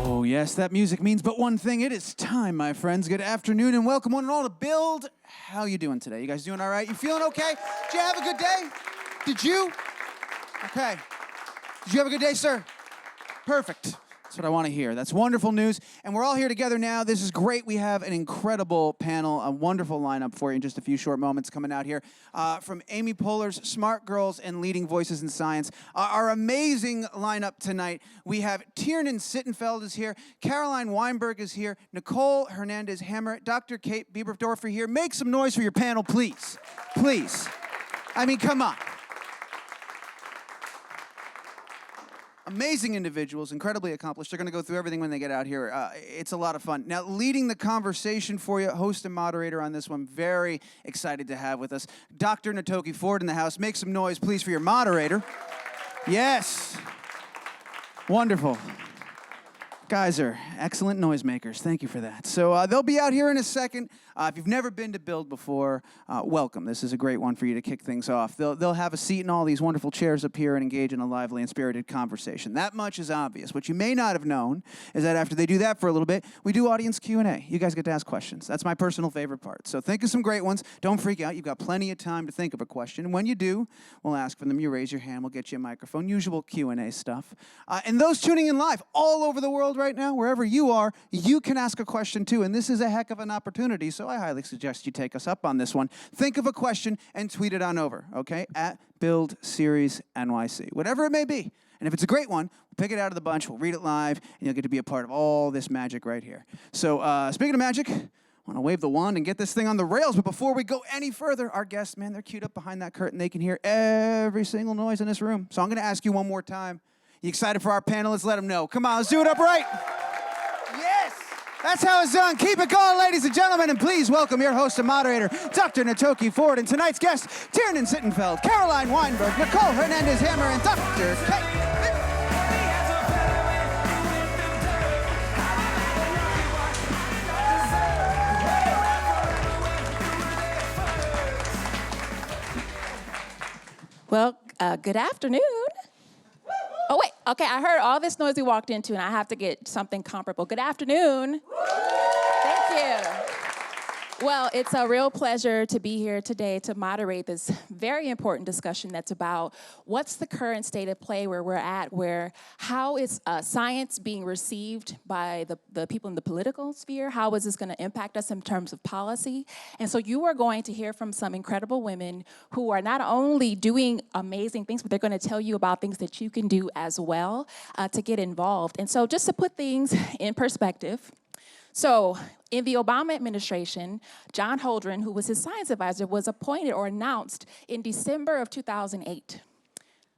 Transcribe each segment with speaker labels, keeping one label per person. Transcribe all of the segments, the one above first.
Speaker 1: Oh, yes, that music means but one thing. It is time, my friends. Good afternoon and welcome one and all to Build. How you doing today? You guys doing all right? You feeling okay? Did you have a good day? Did you? Okay. Did you have a good day, sir? Perfect. That's what I want to hear. That's wonderful news. And we're all here together now. This is great. We have an incredible panel, a wonderful lineup for you in just a few short moments coming out here. From Amy Poehler's Smart Girls and Leading Voices in Science. Our amazing lineup tonight. We have Tiernan Sittenfeld is here. Caroline Weinberg is here. Nicole Hernandez-Hammer. Dr. Kate Bieberdorfer here. Make some noise for your panel, please. Please. I mean, come on. Amazing individuals, incredibly accomplished. They're going to go through everything when they get out here. It's a lot of fun. Now, leading the conversation for you, host and moderator on this one, very excited to have with us, Dr. Natoki Ford in the house. Make some noise, please, for your moderator. Yes. Wonderful. Guys are excellent noisemakers. Thank you for that. So they'll be out here in a second. If you've never been to Build before, welcome. This is a great one for you to kick things off. They'll have a seat in all these wonderful chairs up here and engage in a lively and spirited conversation. That much is obvious. What you may not have known is that after they do that for a little bit, we do audience Q&A. You guys get to ask questions. That's my personal favorite part. So think of some great ones. Don't freak out. You've got plenty of time to think of a question. And when you do, we'll ask for them. You raise your hand. We'll get you a microphone. Usual Q&A stuff. And those tuning in live all over the world right now, wherever you are, you can ask a question too. And this is a heck of an opportunity, so I highly suggest you take us up on this one. Think of a question and tweet it on over, okay? At Build Series NYC, whatever it may be. And if it's a great one, we'll pick it out of the bunch, we'll read it live, and you'll get to be a part of all this magic right here. So speaking of magic, I want to wave the wand and get this thing on the rails. But before we go any further, our guests, man, they're queued up behind that curtain. They can hear every single noise in this room. So I'm going to ask you one more time. You excited for our panelists? Let them know. Come on, let's do it upright. Yes! That's how it's done. Keep it going, ladies and gentlemen, and please welcome your host and moderator, Dr. Natoki Ford, and tonight's guests, Tiernan Sittenfeld, Caroline Weinberg, Nicole Hernandez-Hammer, and Dr. Kate.
Speaker 2: Well, good afternoon. Oh, wait. Okay, I heard all this noise we walked into, and I have to get something comparable. Good afternoon. Thank you. Well, it's a real pleasure to be here today to moderate this very important discussion that's about what's the current state of play where we're at, how is science being received by the people in the political sphere? How is this going to impact us in terms of policy? And so you are going to hear from some incredible women who are not only doing amazing things, but they're going to tell you about things that you can do as well to get involved. And so just to put things in perspective, so in the Obama administration, John Holdren, who was his science advisor, was appointed or announced in December of 2008.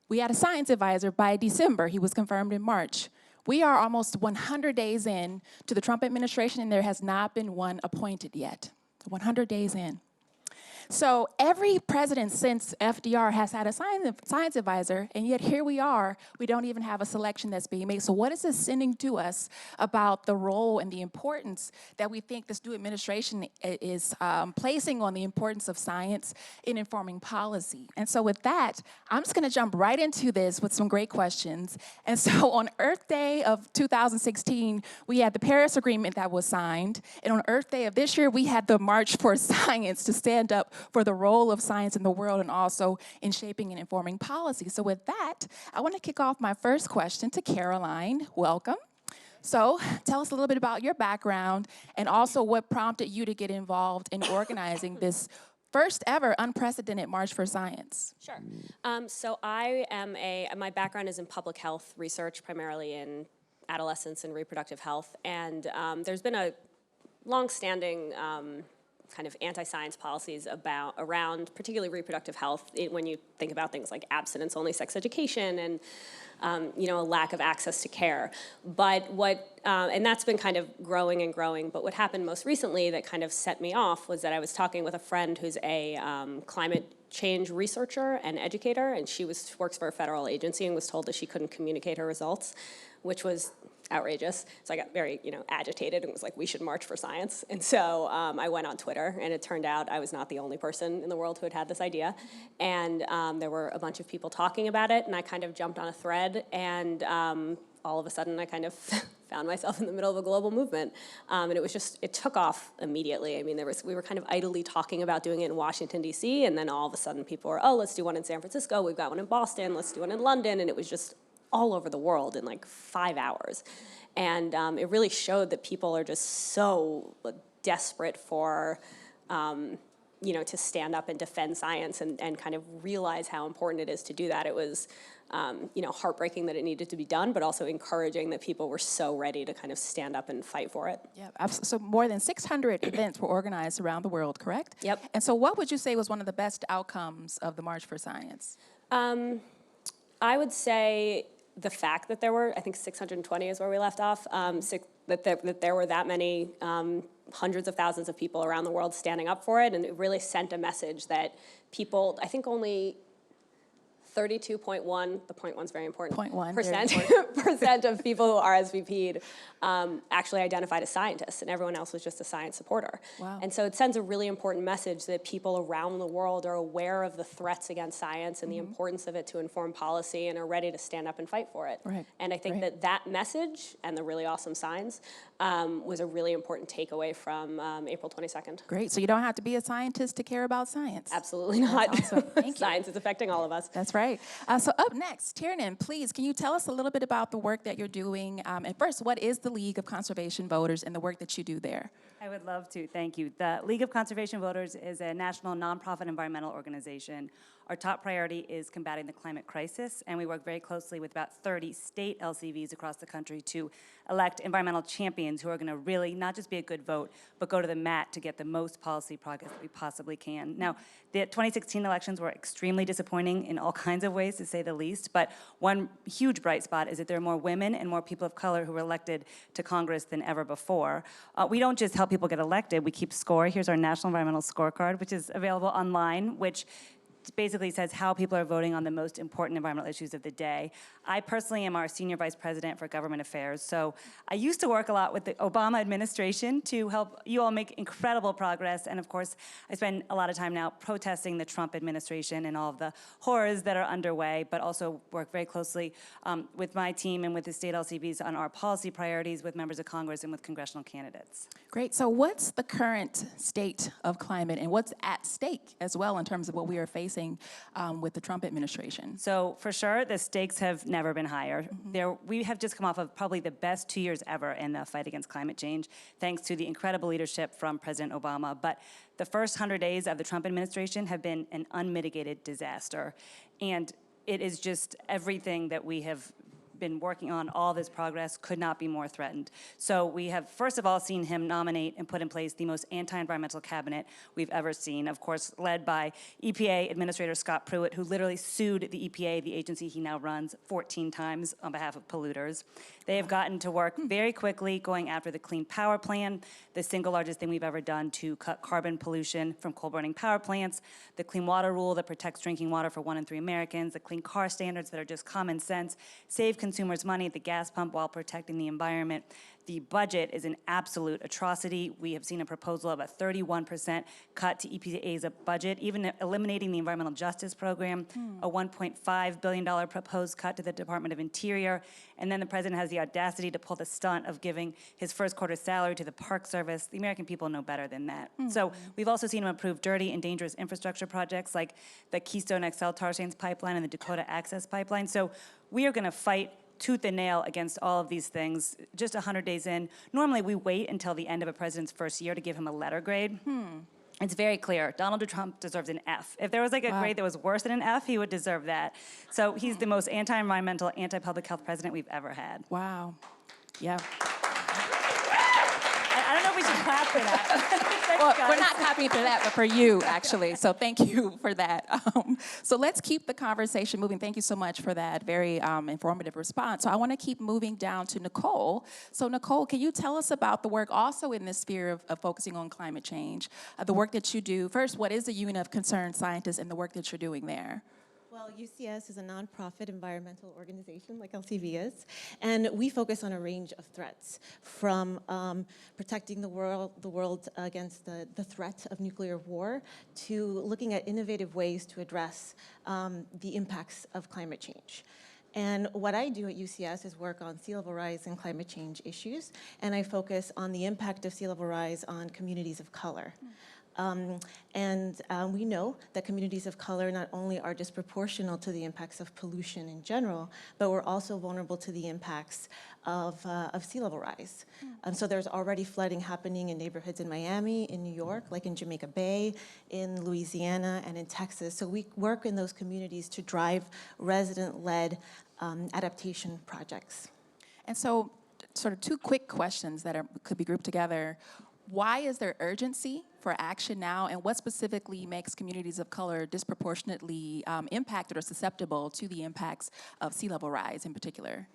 Speaker 2: We had a science advisor by December. He was confirmed in March. We are almost 100 days in to the Trump administration, and there has not been one appointed yet. 100 days in. So every president since FDR has had a science advisor, and yet here we are, we don't even have a selection that's being made. So what is this sending to us about the role and the importance that we think this new administration is placing on the importance of science in informing policy? And so with that, I'm just gonna jump right into this with some great questions. And so on Earth Day of 2016, we had the Paris Agreement that was signed. And on Earth Day of this year, we had the March for Science to stand up for the role of science in the world and also in shaping and informing policy. So with that, I want to kick off my first question to Caroline. Welcome. So tell us a little bit about your background and also what prompted you to get involved in organizing this first ever unprecedented March for Science.
Speaker 3: Sure. So my background is in public health research, primarily in adolescence and reproductive health. And there's been a long-standing kind of anti-science policies around particularly reproductive health when you think about things like abstinence-only sex education and a lack of access to care. But and that's been kind of growing and growing, but what happened most recently that kind of set me off was that I was talking with a friend who's a climate change researcher and educator, and she works for a federal agency and was told that she couldn't communicate her results, which was outrageous. So I got very, agitated and was like, we should march for science. And so I went on Twitter, and it turned out I was not the only person in the world who had this idea. And there were a bunch of people talking about it, and I kind of jumped on a thread, and all of a sudden I kind of found myself in the middle of a global movement. And it took off immediately. I mean, we were kind of idly talking about doing it in Washington, D.C., and then all of a sudden people were, oh, let's do one in San Francisco, we've got one in Boston, let's do one in London, and it was just all over the world in like 5 hours. And it really showed that people are just so desperate for, to stand up and defend science and kind of realize how important it is to do that. It was, heartbreaking that it needed to be done, but also encouraging that people were so ready to kind of stand up and fight for it.
Speaker 2: Yeah, absolutely. So more than 600 events were organized around the world, correct?
Speaker 3: Yep.
Speaker 2: And so what would you say was one of the best outcomes of the March for Science?
Speaker 3: I would say the fact that there were, I think 620 is where we left off, that there were that many hundreds of thousands of people around the world standing up for it, and it really sent a message that people, I think only 32.1, the point one's very important,
Speaker 2: 0.1,
Speaker 3: percent of people who RSVP'd actually identified as scientists, and everyone else was just a science supporter.
Speaker 2: Wow.
Speaker 3: And so it sends a really important message that people around the world are aware of the threats against science and the importance of it to inform policy and are ready to stand up and fight for it.
Speaker 2: Right.
Speaker 3: And I think that message and the really awesome signs was a really important takeaway from April 22nd.
Speaker 2: Great. So you don't have to be a scientist to care about science.
Speaker 3: Absolutely not.
Speaker 2: That's awesome. Thank you.
Speaker 3: Science is affecting all of us.
Speaker 2: That's right. So up next, Tiernan, please, can you tell us a little bit about the work that you're doing? And first, what is the League of Conservation Voters and the work that you do there?
Speaker 4: I would love to, thank you. The League of Conservation Voters is a national nonprofit environmental organization. Our top priority is combating the climate crisis, and we work very closely with about 30 state LCVs across the country to elect environmental champions who are going to really not just be a good vote, but go to the mat to get the most policy progress that we possibly can. Now, the 2016 elections were extremely disappointing in all kinds of ways, to say the least, but one huge bright spot is that there are more women and more people of color who were elected to Congress than ever before. We don't just help people get elected, we keep score. Here's our National Environmental Scorecard, which is available online, which basically says how people are voting on the most important environmental issues of the day. I personally am our Senior Vice President for Government Affairs, so I used to work a lot with the Obama administration to help you all make incredible progress, and of course, I spend a lot of time now protesting the Trump administration and all of the horrors that are underway, but also work very closely with my team and with the state LCBs on our policy priorities with members of Congress and with congressional candidates.
Speaker 2: Great. So what's the current state of climate and what's at stake as well in terms of what we are facing with the Trump administration?
Speaker 4: So for sure, the stakes have never been higher. We have just come off of probably the best 2 years ever in the fight against climate change, thanks to the incredible leadership from President Obama. But the first 100 days of the Trump administration have been an unmitigated disaster. And it is just everything that we have been working on, all this progress could not be more threatened. So we have, first of all, seen him nominate and put in place the most anti-environmental cabinet we've ever seen, of course, led by EPA Administrator Scott Pruitt, who literally sued the EPA, the agency he now runs, 14 times on behalf of polluters. They have gotten to work very quickly going after the Clean Power Plan, the single largest thing we've ever done to cut carbon pollution from coal-burning power plants, the Clean Water Rule that protects drinking water for 1 in 3 Americans, the clean car standards that are just common sense, save consumers money at the gas pump while protecting the environment. The budget is an absolute atrocity. We have seen a proposal of a 31% cut to EPA's budget, even eliminating the Environmental Justice Program, a $1.5 billion proposed cut to the Department of Interior, and then the president has the audacity to pull the stunt of giving his first quarter salary to the Park Service. The American people know better than that. So we've also seen him approve dirty and dangerous infrastructure projects like the Keystone XL tar sands pipeline and the Dakota Access Pipeline. So we are going to fight tooth and nail against all of these things just 100 days in. Normally, we wait until the end of a president's first year to give him a letter grade. It's very clear. Donald Trump deserves an F. If there was like a grade that was worse than an F, he would deserve that. So he's the most anti-environmental, anti-public health president we've ever had.
Speaker 2: Wow. Yeah.
Speaker 4: I don't know if we should clap for that.
Speaker 2: Well, we're not clapping for that, but for you, actually. So thank you for that. So let's keep the conversation moving. Thank you so much for that very informative response. So I want to keep moving down to Nicole. So Nicole, can you tell us about the work also in this sphere of focusing on climate change, the work that you do? First, what is the Union of Concerned Scientists and the work that you're doing there?
Speaker 5: Well, UCS is a nonprofit environmental organization like LCV is, and we focus on a range of threats, from protecting the world against the threat of nuclear war to looking at innovative ways to address the impacts of climate change. And what I do at UCS is work on sea level rise and climate change issues, and I focus on the impact of sea level rise on communities of color. We know that communities of color not only are disproportional to the impacts of pollution in general, but we're also vulnerable to the impacts of sea level rise. So there's already flooding happening in neighborhoods in Miami, in New York, like in Jamaica Bay, in Louisiana, and in Texas. So we work in those communities to drive resident-led adaptation projects.
Speaker 2: And so, sort of two quick questions that could be grouped together. Why is there urgency for action now, and what specifically makes communities of color disproportionately impacted or susceptible to the impacts of sea level rise in particular?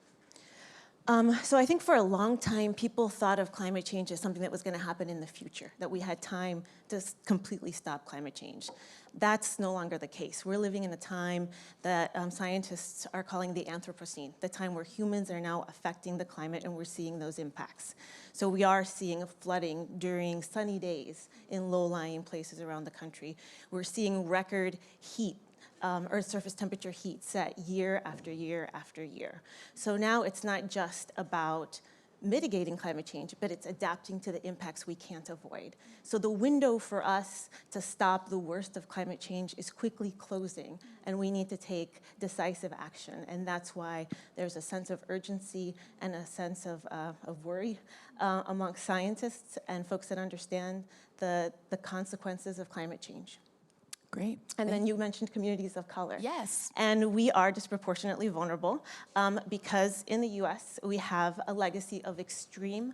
Speaker 5: So I think for a long time, people thought of climate change as something that was going to happen in the future, that we had time to completely stop climate change. That's no longer the case. We're living in a time that scientists are calling the Anthropocene, the time where humans are now affecting the climate and we're seeing those impacts. So we are seeing flooding during sunny days in low-lying places around the country. We're seeing record heat. Earth's surface temperature heat set year after year after year. So now it's not just about mitigating climate change, but it's adapting to the impacts we can't avoid. So the window for us to stop the worst of climate change is quickly closing, and we need to take decisive action. And that's why there's a sense of urgency and a sense of worry amongst scientists and folks that understand the consequences of climate change.
Speaker 2: Great.
Speaker 5: And then you mentioned communities of color.
Speaker 2: Yes.
Speaker 5: And we are disproportionately vulnerable because in the US, we have a legacy of extreme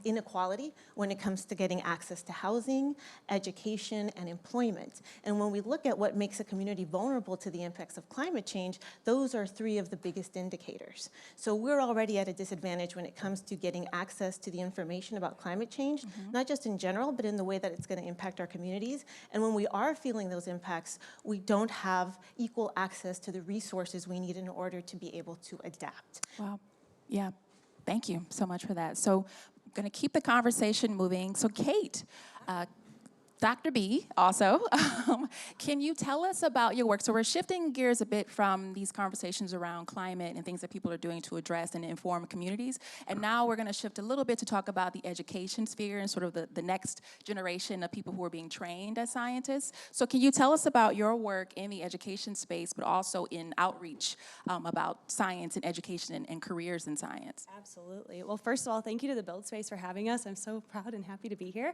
Speaker 5: inequality when it comes to getting access to housing, education, and employment. And when we look at what makes a community vulnerable to the impacts of climate change, those are three of the biggest indicators. So we're already at a disadvantage when it comes to getting access to the information about climate change, not just in general, but in the way that it's going to impact our communities. And when we are feeling those impacts, we don't have equal access to the resources we need in order to be able to adapt.
Speaker 2: Wow. Yeah. Thank you so much for that. So I'm going to keep the conversation moving. So Kate, Dr. B also, can you tell us about your work? So we're shifting gears a bit from these conversations around climate and things that people are doing to address and inform communities. And now we're going to shift a little bit to talk about the education sphere and sort of the next generation of people who are being trained as scientists. So can you tell us about your work in the education space, but also in outreach about science and education and careers in science?
Speaker 6: Absolutely. Well, first of all, thank you to the Build Space for having us. I'm so proud and happy to be here.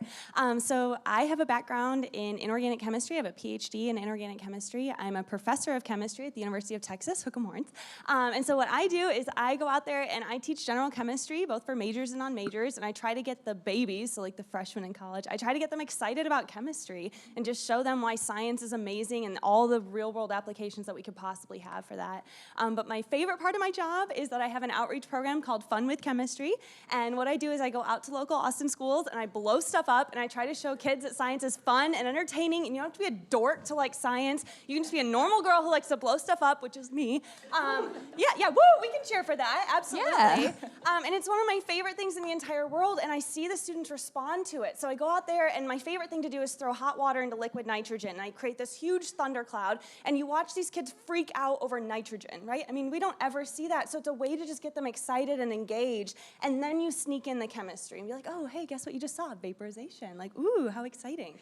Speaker 6: So I have a background in inorganic chemistry. I have a PhD in inorganic chemistry. I'm a professor of chemistry at the University of Texas, Hook'em Horns. And so what I do is I go out there and I teach general chemistry, both for majors and non-majors, and I try to get the babies, so like the freshmen in college, I try to get them excited about chemistry and just show them why science is amazing and all the real-world applications that we could possibly have for that. But my favorite part of my job is that I have an outreach program called Fun with Chemistry, and what I do is I go out to local Austin schools and I blow stuff up and I try to show kids that science is fun and entertaining, and you don't have to be a dork to like science. You can just be a normal girl who likes to blow stuff up, which is me. Yeah, woo, we can cheer for that, absolutely.
Speaker 2: Yeah.
Speaker 6: And it's one of my favorite things in the entire world, and I see the students respond to it. So I go out there, and my favorite thing to do is throw hot water into liquid nitrogen, and I create this huge thundercloud, and you watch these kids freak out over nitrogen, right? I mean, we don't ever see that, so it's a way to just get them excited and engaged, and then you sneak in the chemistry, and be like, oh, hey, guess what you just saw? Vaporization. Like, ooh, how exciting.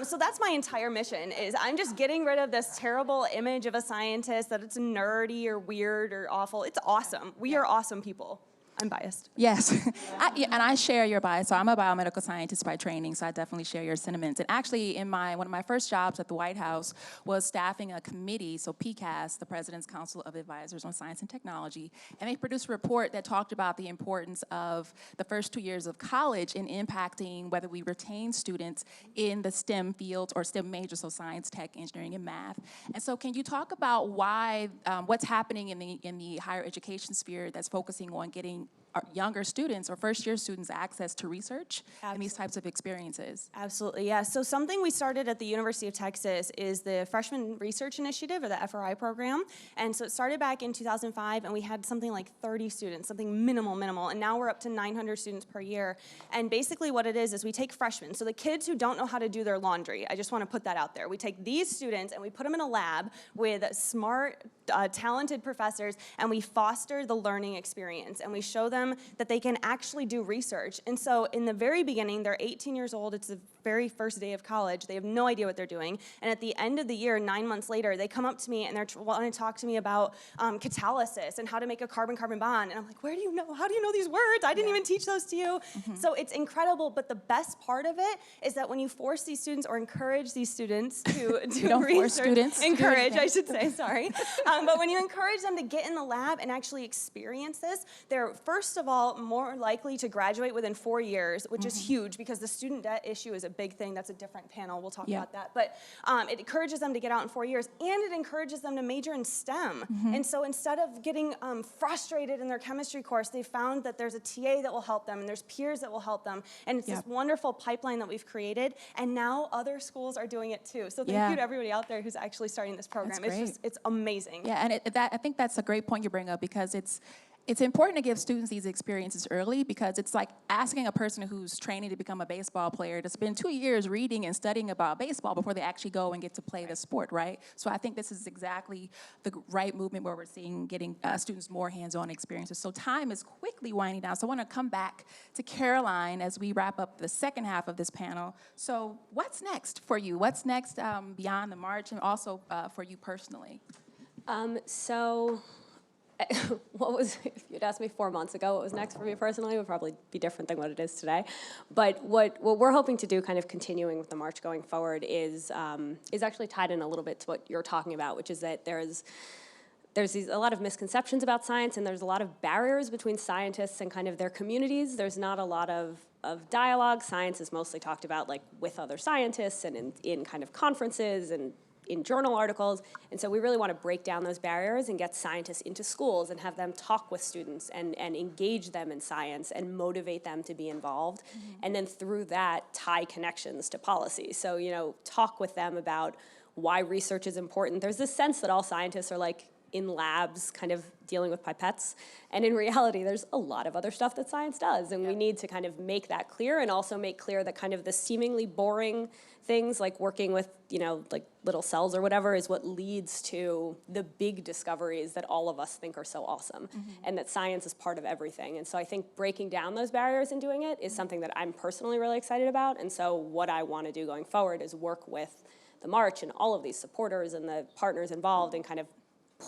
Speaker 6: So that's my entire mission, is I'm just getting rid of this terrible image of a scientist, that it's nerdy or weird or awful. It's awesome. We are awesome people. I'm biased.
Speaker 2: Yes, and I share your bias. So I'm a biomedical scientist by training, so I definitely share your sentiments. And actually, one of my first jobs at the White House was staffing a committee, so PCAS, the President's Council of Advisors on Science and Technology, and they produced a report that talked about the importance of the first 2 years of college in impacting whether we retain students in the STEM fields or STEM majors, so science, tech, engineering, and math. And so can you talk about why, what's happening in the higher education sphere that's focusing on getting our younger students or first-year students access to research and these types of experiences?
Speaker 6: Absolutely, yeah. So something we started at the University of Texas is the Freshman Research Initiative, or the FRI program. And so it started back in 2005, and we had something like 30 students, something minimal. And now we're up to 900 students per year. And basically what it is we take freshmen, so the kids who don't know how to do their laundry, I just want to put that out there. We take these students and we put them in a lab with smart, talented professors, and we foster the learning experience, and we show them that they can actually do research. And so in the very beginning, they're 18 years old, it's the very first day of college, they have no idea what they're doing, and at the end of the year, 9 months later, they come up to me and they're wanting to talk to me about catalysis and how to make a carbon-carbon bond, and I'm like, how do you know these words? I didn't even teach those to you. So it's incredible, but the best part of it is that when you force these students or encourage these students to do
Speaker 2: don't
Speaker 6: research,
Speaker 2: force students to do
Speaker 6: encourage,
Speaker 2: anything.
Speaker 6: I should say, sorry. But when you encourage them to get in the lab and actually experience this, they're first of all more likely to graduate within 4 years, which is huge because the student debt issue is a big thing. That's a different panel. We'll talk about that. But it encourages them to get out in 4 years, and it encourages them to major in STEM. And so instead of getting frustrated in their chemistry course, they found that there's a TA that will help them, and there's peers that will help them. And it's this wonderful pipeline that we've created, and now other schools are doing it too. So thank you to everybody out there who's actually starting this program. It's amazing.
Speaker 2: Yeah, and I think that's a great point you bring up, because it's important to give students these experiences early, because it's like asking a person who's training to become a baseball player to spend 2 years reading and studying about baseball before they actually go and get to play the sport, right? So I think this is exactly the right movement where we're seeing getting students more hands-on experiences. So time is quickly winding down. So I want to come back to Caroline as we wrap up the second half of this panel. So what's next for you? What's next beyond the march, and also for you personally?
Speaker 3: What was, if you'd asked me 4 months ago what was next for me personally, would probably be different than what it is today. But what we're hoping to do, kind of continuing with the march going forward, is actually tied in a little bit to what you're talking about, which is that there's a lot of misconceptions about science, and there's a lot of barriers between scientists and kind of their communities. There's not a lot of dialogue. Science is mostly talked about like with other scientists and in kind of conferences and in journal articles. And so we really want to break down those barriers and get scientists into schools and have them talk with students and engage them in science and motivate them to be involved. And then through that, tie connections to policy. So, talk with them about why research is important. There's this sense that all scientists are like in labs kind of dealing with pipettes. And in reality, there's a lot of other stuff that science does. And we need to kind of make that clear, and also make clear that kind of the seemingly boring things like working with, like little cells or whatever is what leads to the big discoveries that all of us think are so awesome. And that science is part of everything. And so I think breaking down those barriers and doing it is something that I'm personally really excited about. And so what I want to do going forward is work with the March and all of these supporters and the partners involved in kind of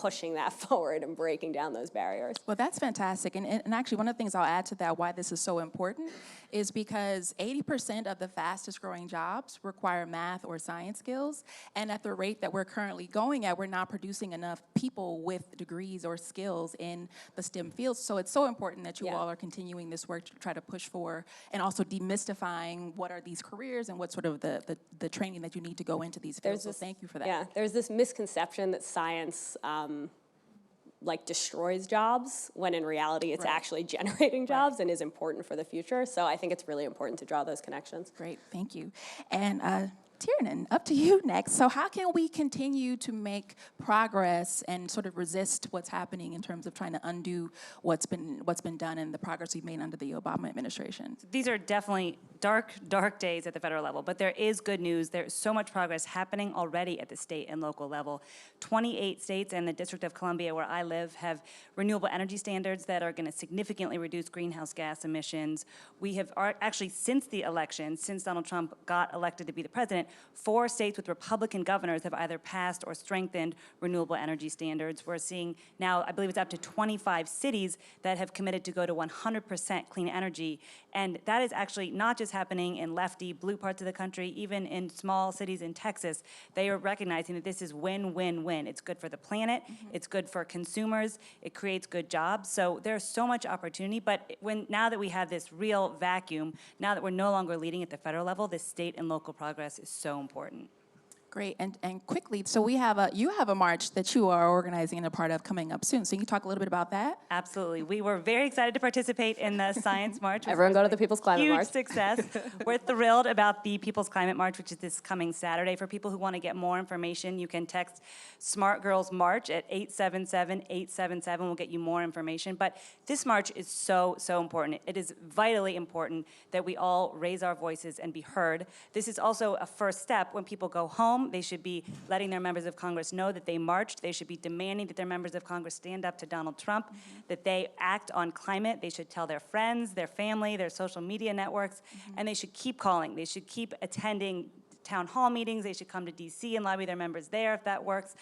Speaker 3: pushing that forward and breaking down those barriers.
Speaker 2: Well, that's fantastic. And actually, one of the things I'll add to that, why this is so important, is because 80% of the fastest growing jobs require math or science skills. And at the rate that we're currently going at, we're not producing enough people with degrees or skills in the STEM fields. So it's so important that you all are continuing this work to try to push for, and also demystifying what are these careers and what sort of the training that you need to go into these fields. So thank you for that.
Speaker 3: Yeah, there's this misconception that science destroys jobs, when in reality it's actually generating jobs and is important for the future. So I think it's really important to draw those connections.
Speaker 2: Great, thank you. And Tiernan, up to you next. So how can we continue to make progress and sort of resist what's happening in terms of trying to undo what's been done and the progress we've made under the Obama administration?
Speaker 4: These are definitely dark days at the federal level, but there is good news. There's so much progress happening already at the state and local level. 28 states and the District of Columbia, where I live, have renewable energy standards that are going to significantly reduce greenhouse gas emissions. We have actually, since the election, since Donald Trump got elected to be the president, 4 states with Republican governors have either passed or strengthened renewable energy standards. We're seeing now, I believe it's up to 25 cities that have committed to go to 100% clean energy. And that is actually not just happening in lefty, blue parts of the country, even in small cities in Texas. They are recognizing that this is win-win-win. It's good for the planet, it's good for consumers, it creates good jobs. So there's so much opportunity, but now that we have this real vacuum, now that we're no longer leading at the federal level, this state and local progress is so important.
Speaker 2: Great, and quickly, so you have a march that you are organizing and a part of coming up soon. So you can talk a little bit about that?
Speaker 4: Absolutely. We were very excited to participate in the Science March. which
Speaker 3: Everyone
Speaker 4: was
Speaker 3: go to
Speaker 4: a
Speaker 3: the People's Climate
Speaker 4: huge
Speaker 3: March.
Speaker 4: success. We're thrilled about the People's Climate March, which is this coming Saturday. For people who want to get more information, you can text Smart Girls March at 877-877. We'll get you more information. But this march is so, so important. It is vitally important that we all raise our voices and be heard. This is also a first step. When people go home, they should be letting their members of Congress know that they marched. They should be demanding that their members of Congress stand up to Donald Trump, that they act on climate. They should tell their friends, their family, their social media networks, and they should keep calling. They should keep attending town hall meetings. They should come to DC and lobby their members there if that works.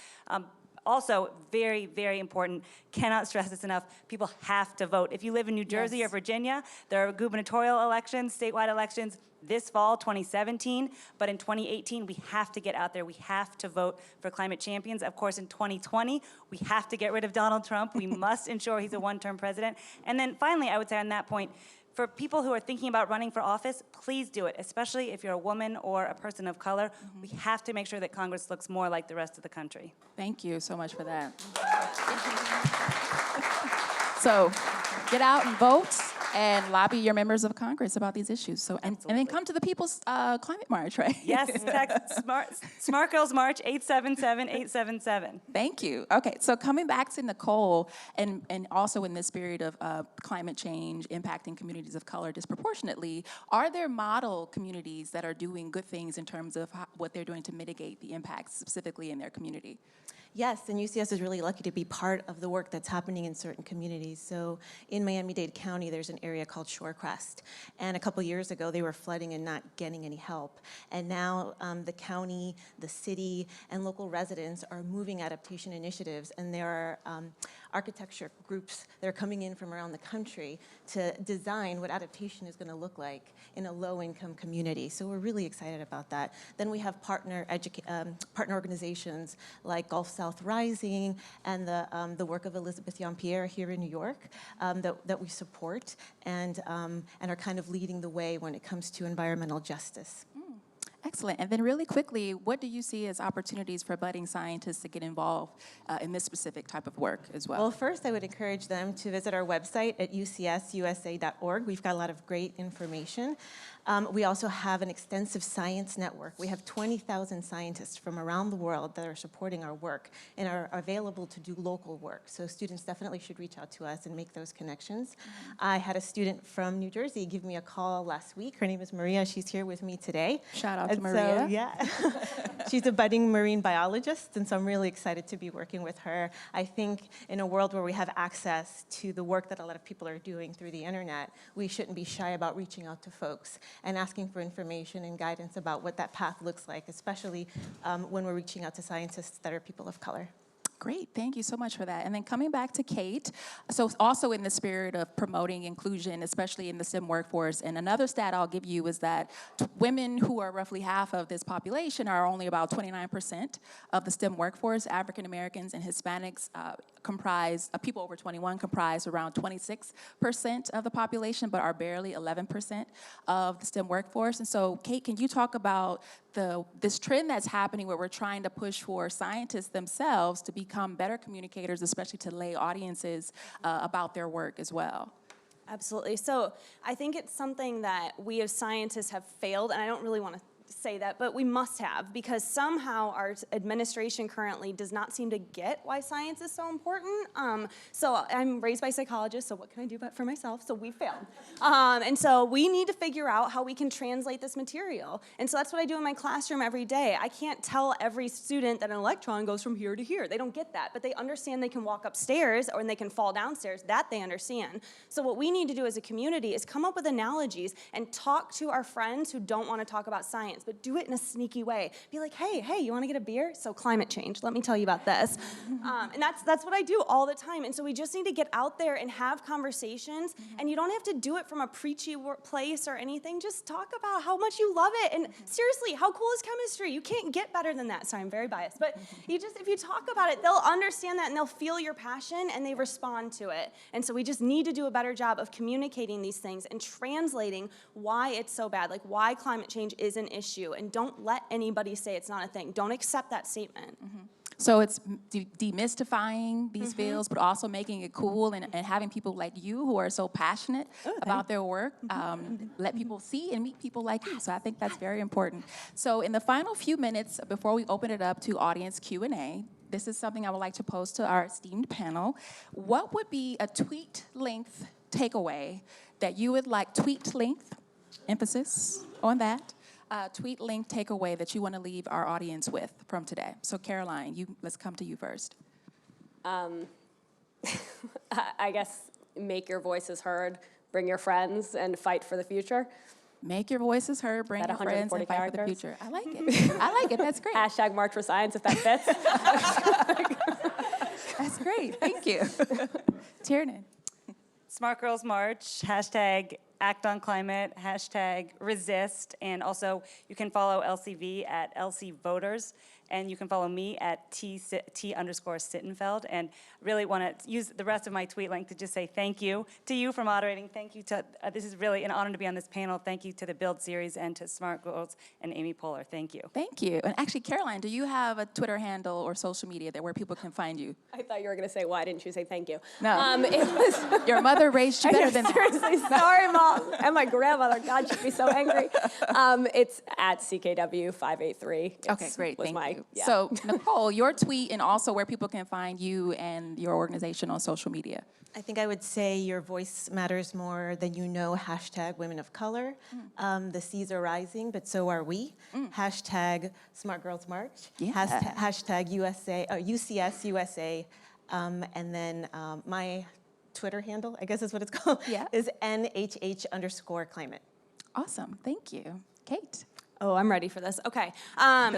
Speaker 4: Also, very, very important, cannot stress this enough, people have to vote. If you live in New Jersey or Virginia, there are gubernatorial elections, statewide elections this fall, 2017, but in 2018, we have to get out there. We have to vote for climate champions. Of course, in 2020, we have to get rid of Donald Trump. We must ensure he's a one-term president. And then finally, I would say on that point, for people who are thinking about running for office, please do it, especially if you're a woman or a person of color. We have to make sure that Congress looks more like the rest of the country.
Speaker 2: Thank you so much for that. So get out and vote and lobby your members of Congress about these issues. So and then come to the People's Climate March, right?
Speaker 4: Yes, text Smart Girls March 877-877.
Speaker 2: Thank you. Okay, so coming back to Nicole, and also in this spirit of climate change impacting communities of color disproportionately, are there model communities that are doing good things in terms of what they're doing to mitigate the impacts specifically in their community?
Speaker 5: Yes, and UCS is really lucky to be part of the work that's happening in certain communities. So in Miami-Dade County, there's an area called Shorecrest. And a couple years ago, they were flooding and not getting any help. And now the county, the city, and local residents are moving adaptation initiatives. And there are architecture groups that are coming in from around the country to design what adaptation is going to look like in a low-income community. So we're really excited about that. Then we have partner organizations like Gulf South Rising and the work of Elizabeth Jean-Pierre here in New York that we support and are kind of leading the way when it comes to environmental justice.
Speaker 2: Excellent. And then really quickly, what do you see as opportunities for budding scientists to get involved in this specific type of work as well?
Speaker 5: Well, first, I would encourage them to visit our website at ucsusa.org. We've got a lot of great information. We also have an extensive science network. We have 20,000 scientists from around the world that are supporting our work and are available to do local work. So students definitely should reach out to us and make those connections. I had a student from New Jersey give me a call last week. Her name is Maria. She's here with me today.
Speaker 2: Shout out
Speaker 5: And
Speaker 2: to Maria.
Speaker 5: So, yeah. She's a budding marine biologist, and so I'm really excited to be working with her. I think in a world where we have access to the work that a lot of people are doing through the internet, we shouldn't be shy about reaching out to folks and asking for information and guidance about what that path looks like, especially when we're reaching out to scientists that are people of color.
Speaker 2: Great, thank you so much for that. And then coming back to Kate, so also in the spirit of promoting inclusion, especially in the STEM workforce, and another stat I'll give you is that women who are roughly half of this population are only about 29% of the STEM workforce. African Americans and Hispanics comprise, people over 21 comprise around 26% of the population, but are barely 11% of the STEM workforce. And so, Kate, can you talk about this trend that's happening where we're trying to push for scientists themselves to become better communicators, especially to lay audiences about their work as well?
Speaker 6: Absolutely. So I think it's something that we as scientists have failed, and I don't really want to say that, but we must have, because somehow our administration currently does not seem to get why science is so important. So I'm raised by psychologists, so what can I do but for myself? So we failed. And so we need to figure out how we can translate this material. And so that's what I do in my classroom every day. I can't tell every student that an electron goes from here to here. They don't get that, but they understand they can walk upstairs or they can fall downstairs. That they understand. So what we need to do as a community is come up with analogies and talk to our friends who don't want to talk about science, but do it in a sneaky way. Be like, hey, you want to get a beer? So climate change, let me tell you about this. And that's what I do all the time. And so we just need to get out there and have conversations. And you don't have to do it from a preachy place or anything. Just talk about how much you love it. And seriously, how cool is chemistry? You can't get better than that. Sorry, I'm very biased. But if you talk about it, they'll understand that and they'll feel your passion and they respond to it. And so we just need to do a better job of communicating these things and translating why it's so bad, like why climate change is an issue issue, and don't let anybody say it's not a thing. Don't accept that statement.
Speaker 2: So it's demystifying these fields, but also making it cool and having people like you who are so passionate about their work, let people see and meet people like you. So I think that's very important. So in the final few minutes before we open it up to audience Q&A, this is something I would like to pose to our esteemed panel. What would be a tweet length takeaway that you would like, tweet length, emphasis on that, tweet length takeaway that you want to leave our audience with from today? So Caroline, let's come to you first.
Speaker 3: I guess make your voices heard, bring your friends, and fight for the future.
Speaker 2: Make your voices heard, bring your friends, and
Speaker 3: 140
Speaker 2: fight for the
Speaker 3: characters?
Speaker 2: future. I like it. I like it. That's great.
Speaker 3: Hashtag March for Science if that fits.
Speaker 2: That's great. Thank you. Tiernan.
Speaker 4: Smart Girls March, hashtag Act on Climate, hashtag resist, and also you can follow LCV at LC Voters, and you can follow me at T_Sittenfeld, and really want to use the rest of my tweet length to just say thank you to you for moderating. Thank you to, this is really an honor to be on this panel. Thank you to the Build series and to Smart Girls and Amy Poehler. Thank you.
Speaker 2: Thank you. And actually, Caroline, do you have a Twitter handle or social media where people can find you?
Speaker 3: I thought you were going to say, why didn't you say thank you?
Speaker 2: No.
Speaker 3: It was
Speaker 2: Your mother raised you better than that.
Speaker 3: seriously sorry, Mom. And my grandmother, God, she'd be so angry. It's at CKW583.
Speaker 2: Okay, great. Thank you.
Speaker 3: Yeah.
Speaker 2: So, Nicole, your tweet and also where people can find you and your organization on social media.
Speaker 5: I think I would say your voice matters more than you know, hashtag women of color. The seas are rising, but so are we. Hashtag Smart Girls March.
Speaker 2: Yeah.
Speaker 5: Hashtag USA, UCS USA. And then my Twitter handle, I guess is what it's called,
Speaker 2: Yeah.
Speaker 5: is NHH_climate.
Speaker 2: Awesome. Thank you. Kate.
Speaker 6: Oh, I'm ready for this. Okay.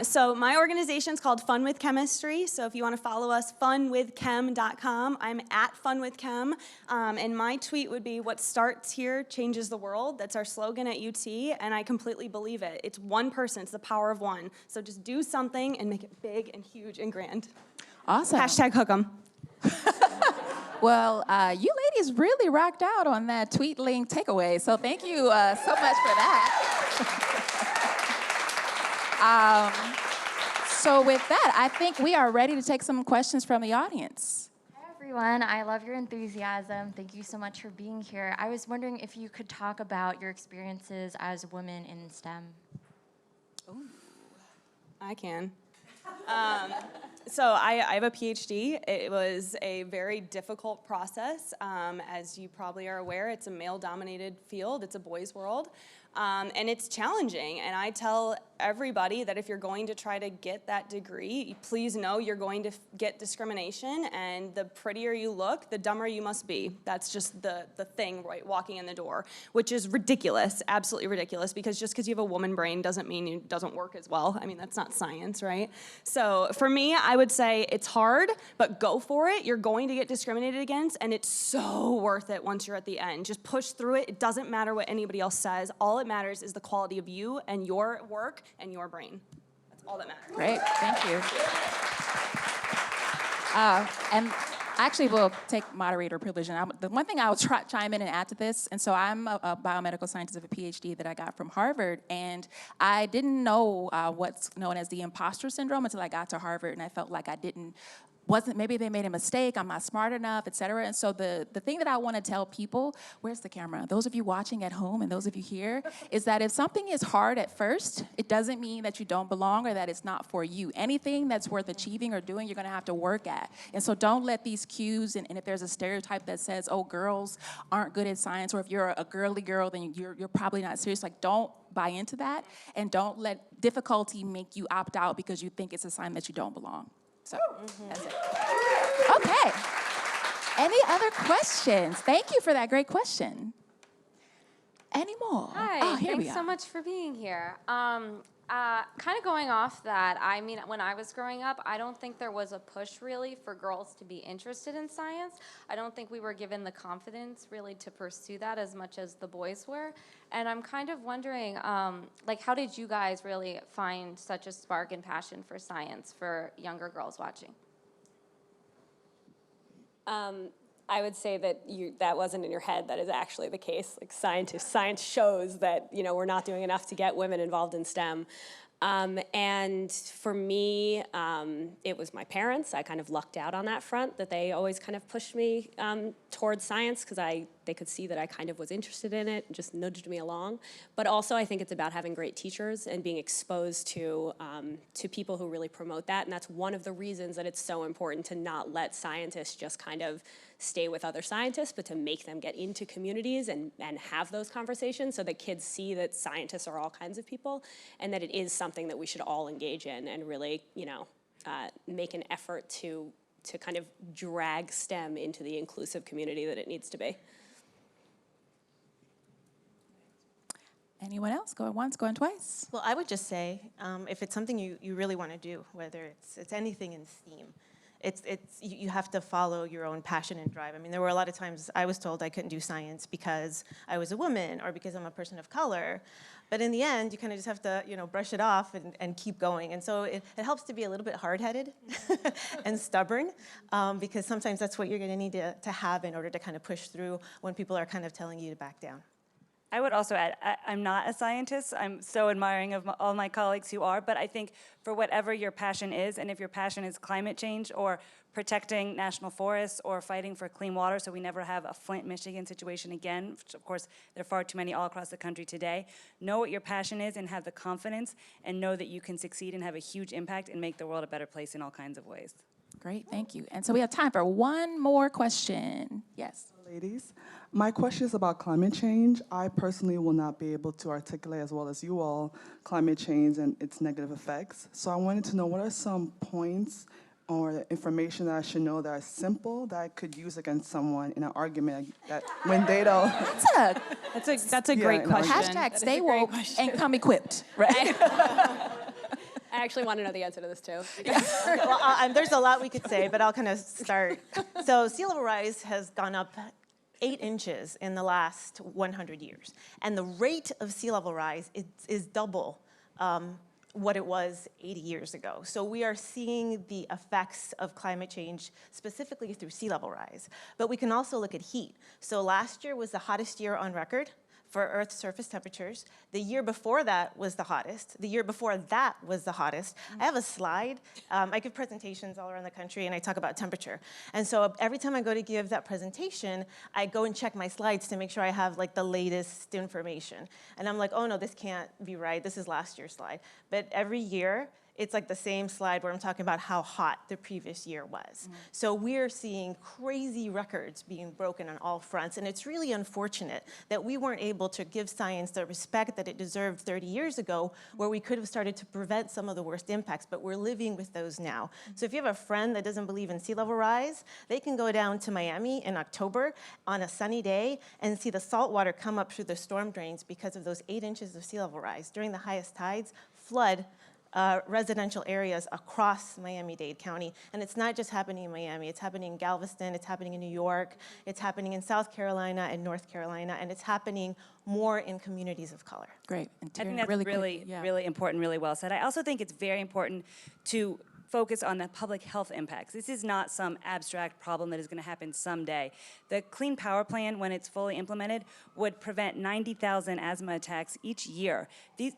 Speaker 6: So my organization's called Fun with Chemistry. So if you want to follow us, funwithchem.com. I'm at funwithchem. And my tweet would be, what starts here changes the world. That's our slogan at UT, and I completely believe it. It's one person. It's the power of one. So just do something and make it big and huge and grand.
Speaker 2: Awesome.
Speaker 6: Hashtag hook 'em.
Speaker 2: Well, you ladies really rocked out on that tweet link takeaway, so thank you so much for that. So with that, I think we are ready to take some questions from the audience.
Speaker 7: Hi, everyone. I love your enthusiasm. Thank you so much for being here. I was wondering if you could talk about your experiences as a woman in STEM.
Speaker 6: I can. So I have a PhD. It was a very difficult process. As you probably are aware, it's a male-dominated field. It's a boys' world. And it's challenging. And I tell everybody that if you're going to try to get that degree, please know you're going to get discrimination. And the prettier you look, the dumber you must be. That's just the thing, right, walking in the door, which is ridiculous, absolutely ridiculous, because just because you have a woman brain doesn't mean it doesn't work as well. I mean, that's not science, right? So for me, I would say it's hard, but go for it. You're going to get discriminated against, and it's so worth it once you're at the end. Just push through it. It doesn't matter what anybody else says. All it matters is the quality of you and your work and your brain. That's all that matters.
Speaker 2: Great, thank you. And actually, we'll take moderator privilege. And the one thing I will chime in and add to this, and so I'm a biomedical scientist with a PhD that I got from Harvard, and I didn't know what's known as the imposter syndrome until I got to Harvard, and I felt like maybe they made a mistake, I'm not smart enough, et cetera. And so the thing that I want to tell people, where's the camera? Those of you watching at home and those of you here, is that if something is hard at first, it doesn't mean that you don't belong or that it's not for you. Anything that's worth achieving or doing, you're going to have to work at. And so don't let these cues, and if there's a stereotype that says, oh, girls aren't good at science, or if you're a girly girl, then you're probably not serious. Like, don't buy into that, and don't let difficulty make you opt out because you think it's a sign that you don't belong. So that's it. Okay. Any other questions? Thank you for that great question. Any more?
Speaker 8: Hi,
Speaker 2: Here we
Speaker 8: thanks
Speaker 2: are.
Speaker 8: so much for being here. Kind of going off that, I mean, when I was growing up, I don't think there was a push really for girls to be interested in science. I don't think we were given the confidence really to pursue that as much as the boys were. And I'm kind of wondering, like, how did you guys really find such a spark and passion for science for younger girls watching?
Speaker 3: I would say that that wasn't in your head. That is actually the case. Like science shows that we're not doing enough to get women involved in STEM. And for me, it was my parents. I kind of lucked out on that front, that they always kind of pushed me towards science because they could see that I kind of was interested in it and just nudged me along. But also I think it's about having great teachers and being exposed to people who really promote that. And that's one of the reasons that it's so important to not let scientists just kind of stay with other scientists, but to make them get into communities and have those conversations so that kids see that scientists are all kinds of people and that it is something that we should all engage in and really, make an effort to kind of drag STEM into the inclusive community that it needs to be.
Speaker 2: Anyone else? Going once, going twice?
Speaker 5: Well, I would just say, if it's something you really want to do, whether it's anything in STEAM, you have to follow your own passion and drive. I mean, there were a lot of times I was told I couldn't do science because I was a woman or because I'm a person of color. But in the end, you kind of just have to, brush it off and keep going. And so it helps to be a little bit hard-headed and stubborn, because sometimes that's what you're going to need to have in order to kind of push through when people are kind of telling you to back down.
Speaker 4: I would also add, I'm not a scientist. I'm so admiring of all my colleagues who are, but I think for whatever your passion is, and if your passion is climate change or protecting national forests or fighting for clean water so we never have a Flint, Michigan situation again, which of course there are far too many all across the country today, know what your passion is and have the confidence and know that you can succeed and have a huge impact and make the world a better place in all kinds of ways.
Speaker 2: Great, thank you. And so we have time for one more question. Yes.
Speaker 9: Ladies, my question is about climate change. I personally will not be able to articulate as well as you all climate change and its negative effects. So I wanted to know what are some points or information that I should know that are simple that I could use against someone in an argument that when they don't.
Speaker 6: That's a great question.
Speaker 2: Hashtag stay woke and come equipped, right?
Speaker 3: I actually want to know the answer to this too.
Speaker 5: Well, there's a lot we could say, but I'll kind of start. So sea level rise has gone up 8 inches in the last 100 years. And the rate of sea level rise is double what it was 80 years ago. So we are seeing the effects of climate change specifically through sea level rise. But we can also look at heat. So last year was the hottest year on record for Earth's surface temperatures. The year before that was the hottest. The year before that was the hottest. I have a slide. I give presentations all around the country, and I talk about temperature. And so every time I go to give that presentation, I go and check my slides to make sure I have like the latest information. And I'm like, oh no, this can't be right. This is last year's slide. But every year, it's like the same slide where I'm talking about how hot the previous year was. So we're seeing crazy records being broken on all fronts, and it's really unfortunate that we weren't able to give science the respect that it deserved 30 years ago, where we could have started to prevent some of the worst impacts, but we're living with those now. So if you have a friend that doesn't believe in sea level rise, they can go down to Miami in October on a sunny day and see the salt water come up through the storm drains because of those 8 inches of sea level rise. During the highest tides, flood residential areas across Miami-Dade County. And it's not just happening in Miami, it's happening in Galveston, it's happening in New York, it's happening in South Carolina and North Carolina, and it's happening more in communities of color.
Speaker 2: Great. And
Speaker 4: I think
Speaker 2: Taryn,
Speaker 4: that's
Speaker 2: really
Speaker 4: really important, really well said. I also think it's very important to focus on the public health impacts. This is not some abstract problem that is going to happen someday. The Clean Power Plan, when it's fully implemented, would prevent 90,000 asthma attacks each year.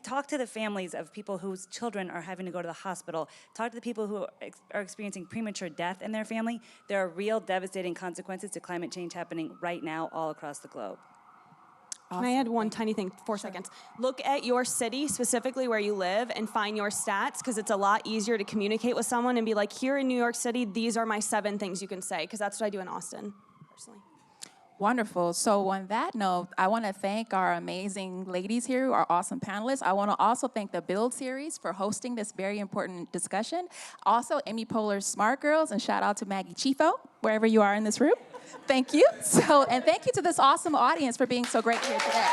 Speaker 4: Talk to the families of people whose children are having to go to the hospital. Talk to the people who are experiencing premature death in their family. There are real devastating consequences to climate change happening right now all across the globe.
Speaker 6: Can I add one tiny thing, 4 seconds? Look at your city, specifically where you live, and find your stats, because it's a lot easier to communicate with someone and be like, here in New York City, these are my 7 things you can say, because that's what I do in Austin, personally.
Speaker 2: Wonderful. So on that note, I want to thank our amazing ladies here, our awesome panelists. I want to also thank the Build series for hosting this very important discussion. Also, Amy Poehler's Smart Girls, and shout out to Maggie Chifo, wherever you are in this room. Thank you. And thank you to this awesome audience for being so great here today.